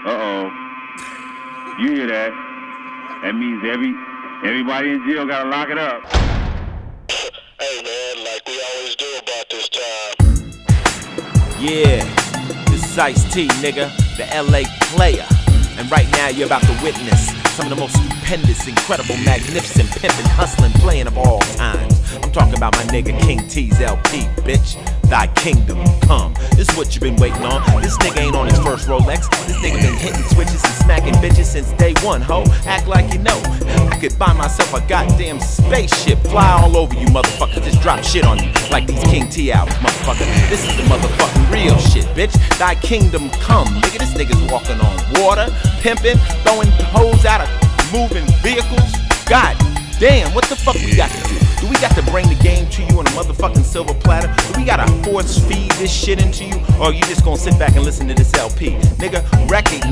Uh-oh. You hear that? That means everybody in jail gotta lock it up. Hey man, like we always do about this time. Yeah, this is Ice-T, nigga, the LA player. And right now you're about to witness some of the most stupendous, incredible, magnificent, pimpin', hustlin', playing of all times. I'm talking about my nigga King T's LP, bitch. Thy kingdom come. This is what you've been waiting on. This nigga ain't on his first Rolex. This nigga been hitting switches and smacking bitches since day one, ho. Act like you know. I could buy myself a goddamn spaceship, fly all over you motherfuckers, just drop shit on you like these King T albums, motherfucker. This is the motherfucking real shit, bitch. Thy kingdom come, nigga. This nigga's walking on water, pimping, throwing hoes out of moving vehicles. God damn, what the fuck we got to do? Do we got to bring the game to you on a motherfucking silver platter? Do we gotta force feed this shit into you? Or are you just gonna sit back and listen to this LP? Nigga, recognize